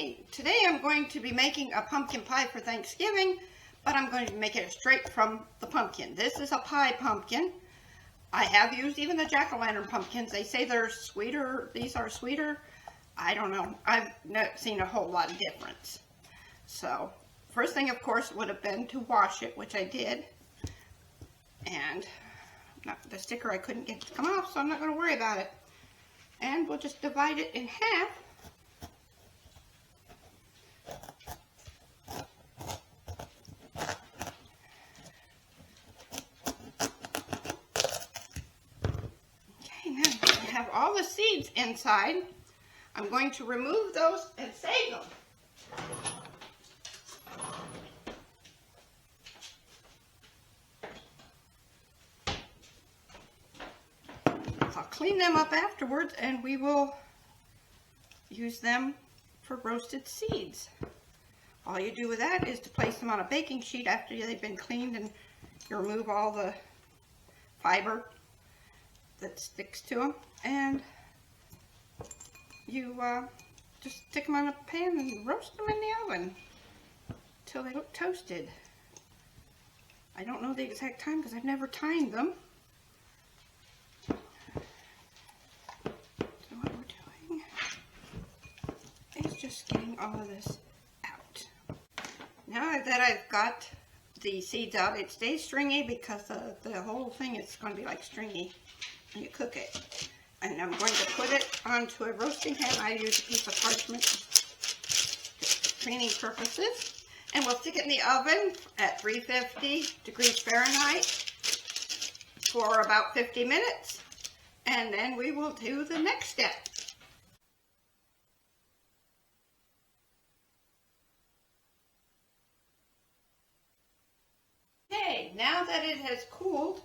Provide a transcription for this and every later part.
Okay, today I'm going to be making a pumpkin pie for Thanksgiving, but I'm going to make it straight from the pumpkin. This is a pie pumpkin. I have used even the jack-o'-lantern pumpkins. They say they're sweeter. These are sweeter. I don't know. I've not seen a whole lot of difference. So, first thing, of course, would have been to wash it, which I did. And the sticker I couldn't get to come off, so I'm not going to worry about it. And we'll just divide it in half. Have all the seeds inside. I'm going to remove those and save them. I'll clean them up afterwards and we will use them for roasted seeds. All you do with that is to place them on a baking sheet after they've been cleaned, and you remove all the fiber that sticks to them, and you just stick them on a pan and roast them in the oven until they look toasted. I don't know the exact time because I've never timed them. So what we're doing is just getting all of this out. Now that I've got the seeds out, it stays stringy because the whole thing is going to be like stringy when you cook it. And I'm going to put it onto a roasting pan. I use a piece of parchment for cleaning purposes. And we'll stick it in the oven at 350 degrees Fahrenheit for about 50 minutes. And then we will do the next step. Okay, now that it has cooled,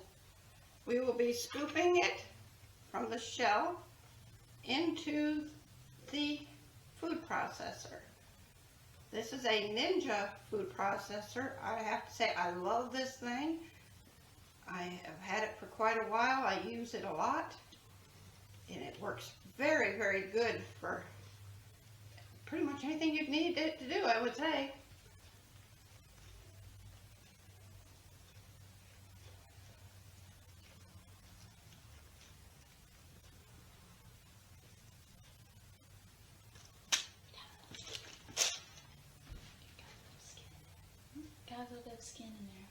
we will be scooping it from the shell into the food processor. This is a Ninja food processor. I have to say I love this thing. I have had it for quite a while. I use it a lot. And it works very, very good for pretty much anything you'd need it to do, I would say. Got a little bit of skin in there.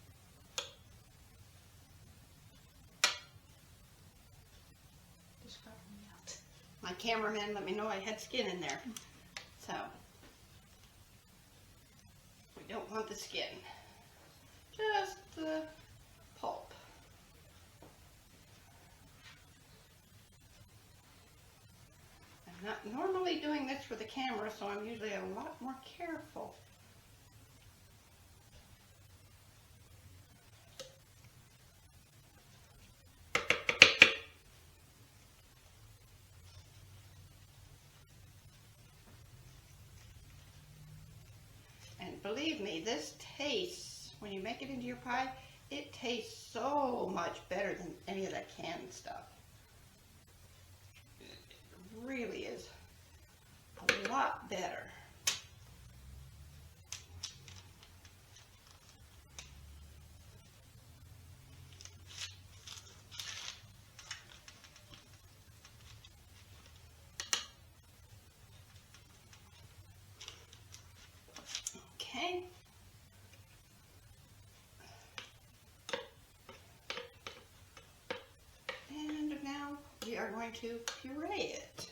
Just carving me out. My cameraman let me know I had skin in there. So, we don't want the skin. Just the pulp. I'm not normally doing this for the camera, so I'm usually a lot more careful. Believe me, this tastes, when you make it into your pie, it tastes so much better than any of that canned stuff. It really is a lot better. Okay. And now we are going to puree it.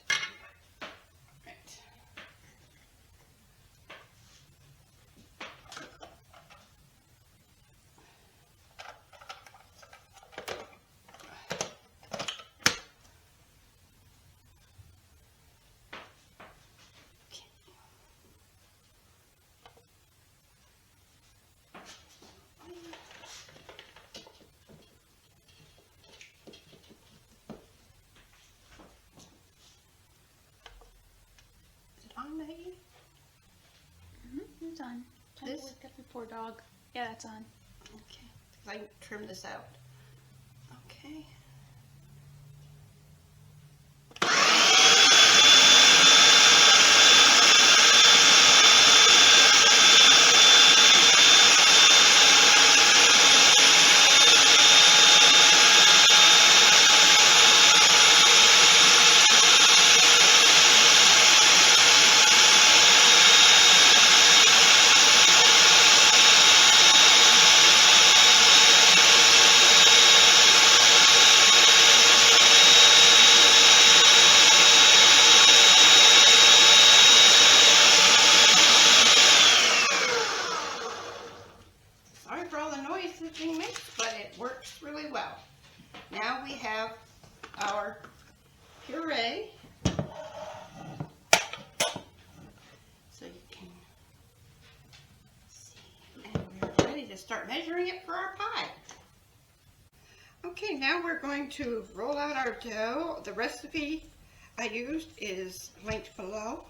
Right. It's on. Time to wake up your poor dog. Yeah, that's on. Okay, I can trim this out. Okay. well. Now we have our puree. So you can see. And we're ready to start measuring it for our pie. Okay, now we're going to roll out our dough. The recipe I used is linked below.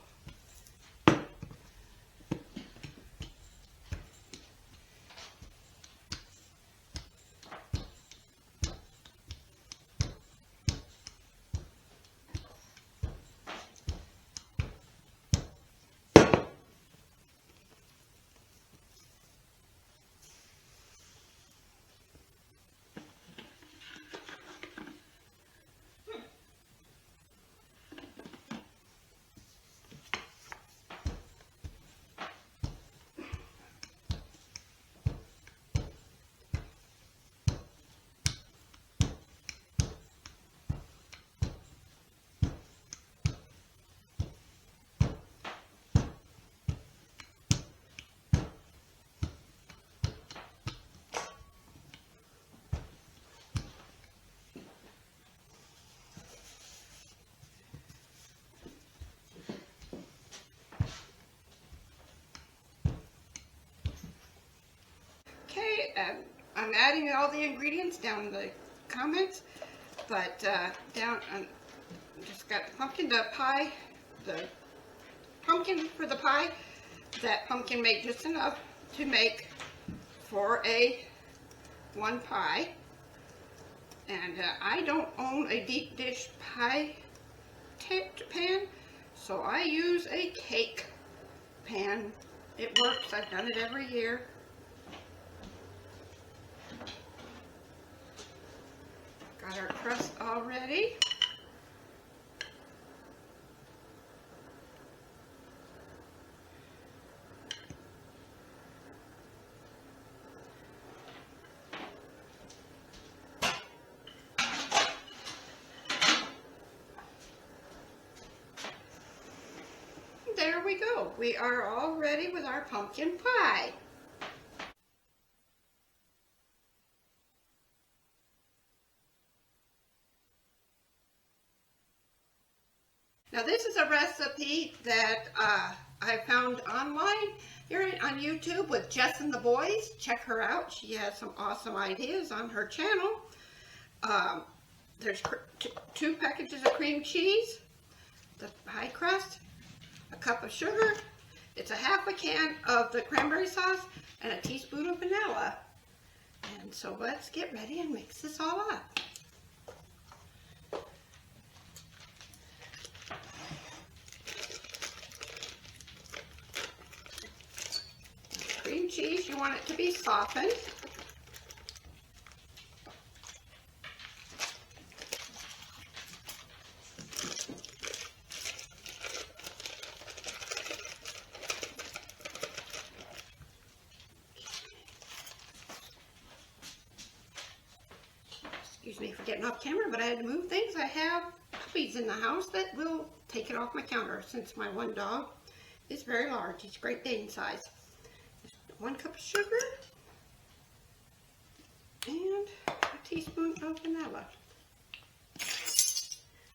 Okay, I'm adding all the ingredients down in the comments, but just got pumpkin, the pumpkin for the pie. That pumpkin made just enough to make for one pie. And I don't own a deep dish pie pan, so I use a cake pan. It works. I've done it every year. Got our crust all ready. There we go. We are all ready with our pumpkin pie. Now this is a recipe that I found online here on YouTube with Jess and the Boys. Check her out. She has some awesome ideas on her channel. There's 2 packages of cream cheese, the pie crust, a cup of sugar. It's a half a can of the cranberry sauce and a teaspoon of vanilla. And so let's get ready and mix this all up. Cream cheese, you want it to be softened. Excuse me for getting off camera, but I had to move things. I have puppies in the house that will take it off my counter since my one dog is very large. He's Great Dane size. 1 cup of sugar and a teaspoon of vanilla.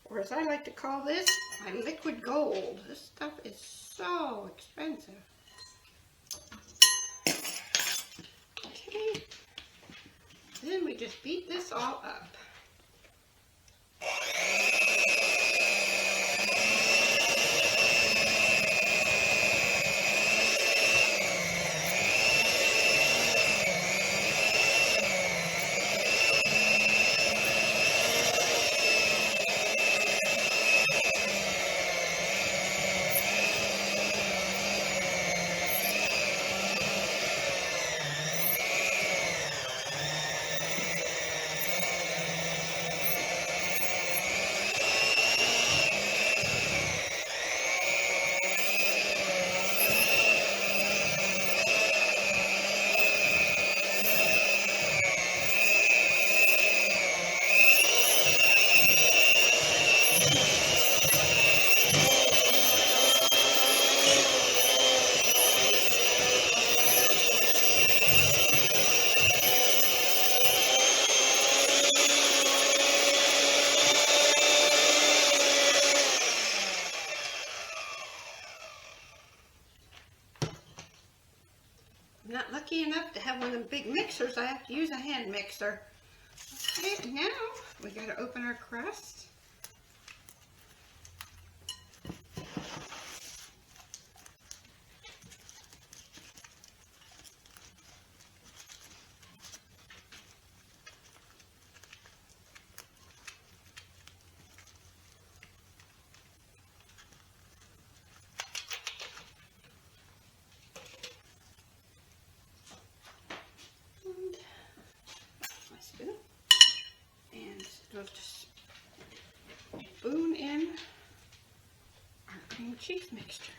Or as I like to call this, my liquid gold. This stuff is so expensive. Okay. Then we just beat this all up. lucky enough to have one of them big mixers, I have to use a hand mixer. Okay, now we gotta open our crust. We'll just spoon in our cream cheese mixture.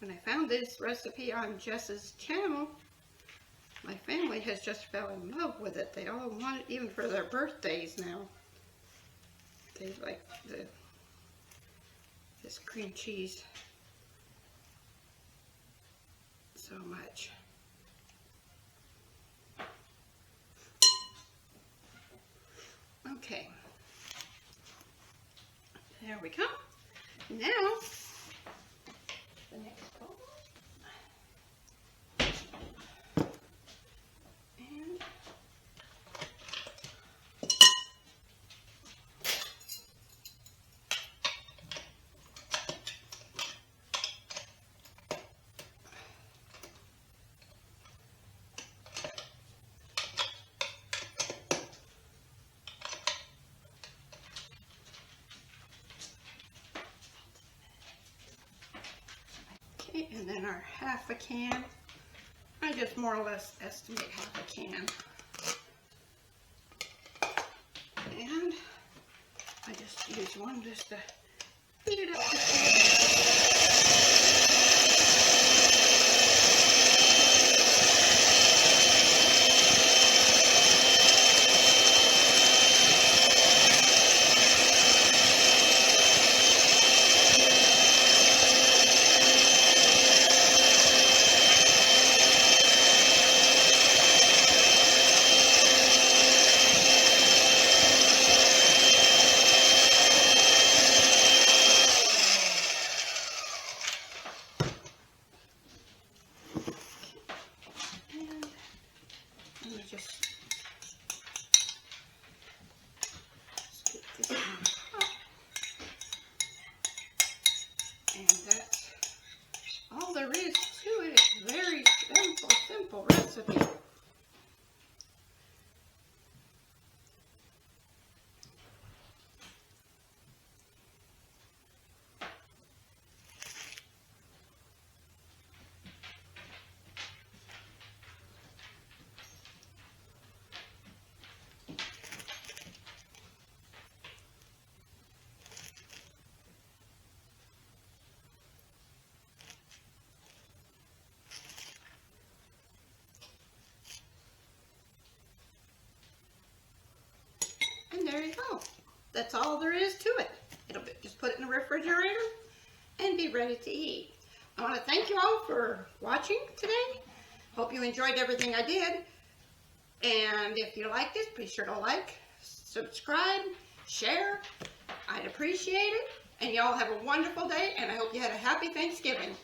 When I found this recipe on Jess's channel, my family has just fell in love with it. They all want it, even for their birthdays now. They like this cream cheese so much. Okay, there we go. Now, the next bowl. And and then our half a can. I just more or less estimate half a can. And I just use one just to heat it up. Let me just scoop this on top. And that's all there is to it. It's very simple recipe. And there you go. That's all there is to it. Just put it in the refrigerator and be ready to eat. I want to thank you all for watching today. Hope you enjoyed everything I did. And if you like this, be sure to like, subscribe, share. I'd appreciate it. And y'all have a wonderful day, and I hope you had a happy Thanksgiving.